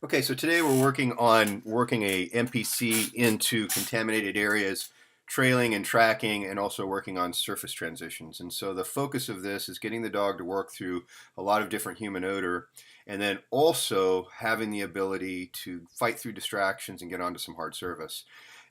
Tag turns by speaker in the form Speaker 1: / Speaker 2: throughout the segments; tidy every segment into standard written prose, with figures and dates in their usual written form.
Speaker 1: Okay, so today we're working on working a MPC into contaminated areas, trailing and tracking, and also working on surface transitions. And so the focus of this is getting the dog to work through a lot of different human odor, and then also having the ability to fight through distractions and get onto some hard surface.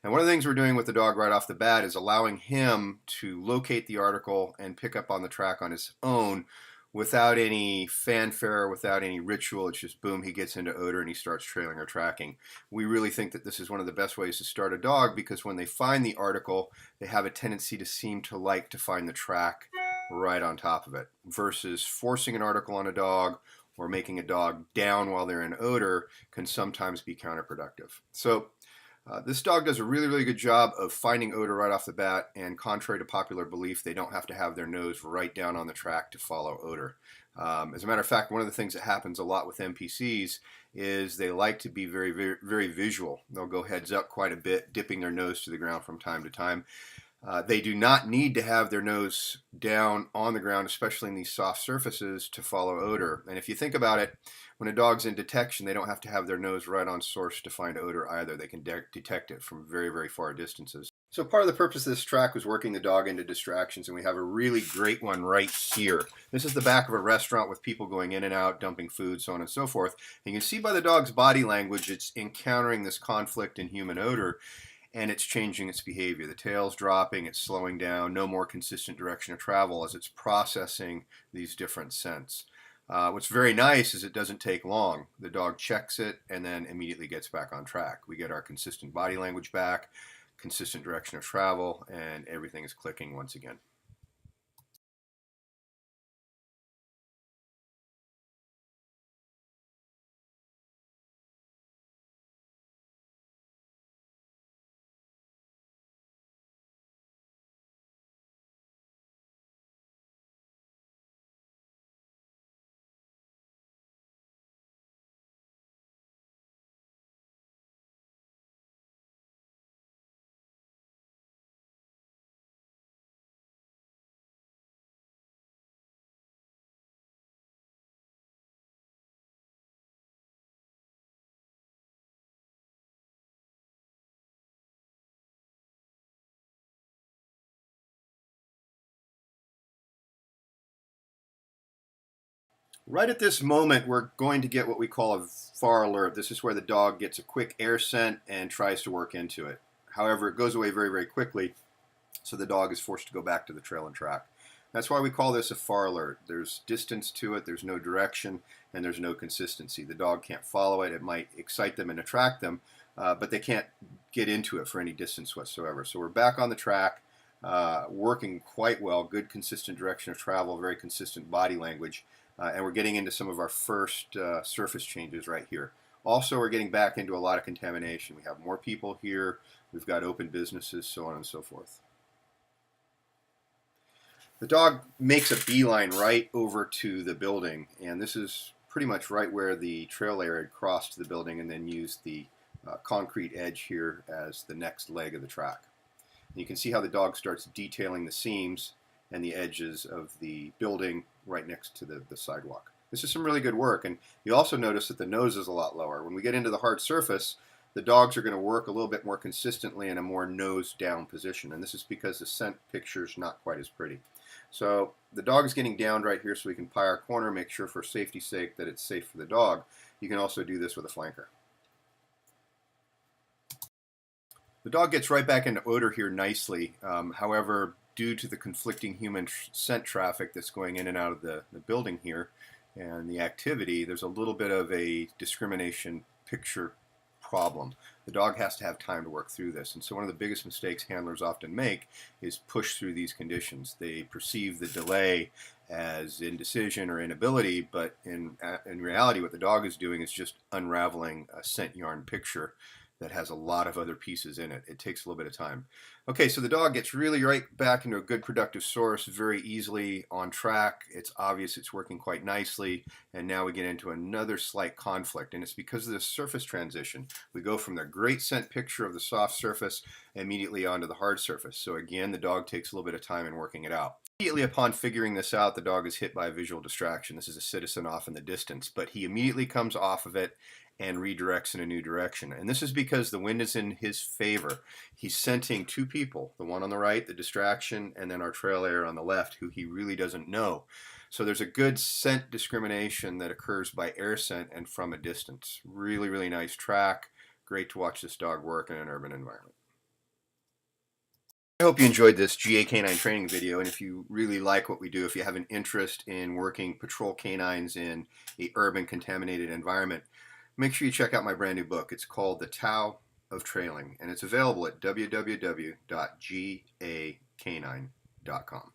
Speaker 1: And one of the things we're doing with the dog right off the bat is allowing him to locate the article and pick up on the track on his own without any fanfare, without any ritual. It's just boom, he gets into odor and he starts trailing or tracking. We really think that this is one of the best ways to start a dog because when they find the article, they have a tendency to seem to like to find the track right on top of it versus forcing an article on a dog or making a dog down while they're in odor can sometimes be counterproductive. So this dog does a really good job of finding odor right off the bat, and contrary to popular belief, they don't have to have their nose right down on the track to follow odor. As a matter of fact, one of the things that happens a lot with MPCs is they like to be very visual. They'll go heads up quite a bit, dipping their nose to the ground from time to time. They do not need to have their nose down on the ground, especially in these soft surfaces, to follow odor. And if you think about it, when a dog's in detection, they don't have to have their nose right on source to find odor either. They can detect it from very far distances. So part of the purpose of this track was working the dog into distractions, and we have a really great one right here. This is the back of a restaurant with people going in and out, dumping food, so on and so forth. And you can see by the dog's body language, it's encountering this conflict in human odor, and it's changing its behavior. The tail's dropping, it's slowing down, no more consistent direction of travel as it's processing these different scents. What's very nice is it doesn't take long. The dog checks it and then immediately gets back on track. We get our consistent body language back, consistent direction of travel, and everything is clicking once again. Right at this moment, we're going to get what we call a far alert. This is where the dog gets a quick air scent and tries to work into it. However, it goes away very quickly, so the dog is forced to go back to the trail and track. That's why we call this a far alert. There's distance to it, there's no direction, and there's no consistency. The dog can't follow it. It might excite them and attract them, but they can't get into it for any distance whatsoever. So we're back on the track, working quite well, good consistent direction of travel, very consistent body language. And we're getting into some of our first surface changes right here. Also, we're getting back into a lot of contamination. We have more people here, we've got open businesses, so on and so forth. The dog makes a beeline right over to the building, and this is pretty much right where the trail layer had crossed to the building and then used the concrete edge here as the next leg of the track. And you can see how the dog starts detailing the seams and the edges of the building right next to the sidewalk. This is some really good work, and you also notice that the nose is a lot lower. When we get into the hard surface, the dogs are going to work a little bit more consistently in a more nose down position, and this is because the scent picture is not quite as pretty. So the dog is getting downed right here so we can pie our corner, make sure for safety's sake that it's safe for the dog. You can also do this with a flanker. The dog gets right back into odor here nicely. However, due to the conflicting human scent traffic that's going in and out of the building here and the activity, there's a little bit of a discrimination picture problem. The dog has to have time to work through this. And so one of the biggest mistakes handlers often make is push through these conditions. They perceive the delay as indecision or inability, but in reality what the dog is doing is just unraveling a scent yarn picture that has a lot of other pieces in it. It takes a little bit of time. Okay, so the dog gets really right back into a good productive source, very easily on track. It's obvious it's working quite nicely, and now we get into another slight conflict, and it's because of this surface transition. We go from the great scent picture of the soft surface immediately onto the hard surface. So again, the dog takes a little bit of time in working it out. Immediately upon figuring this out, the dog is hit by a visual distraction. This is a citizen off in the distance, but he immediately comes off of it and redirects in a new direction. And this is because the wind is in his favor. He's scenting two people, the one on the right, the distraction, and then our trail layer on the left, who he really doesn't know. So there's a good scent discrimination that occurs by air scent and from a distance. Really, really nice track. Great to watch this dog work in an urban environment. I hope you enjoyed this GA canine training video, and if you really like what we do, if you have an interest in working patrol canines in a urban contaminated environment, make sure you check out my brand new book. It's called The Tao of Trailing, and it's available at www.gacanine.com.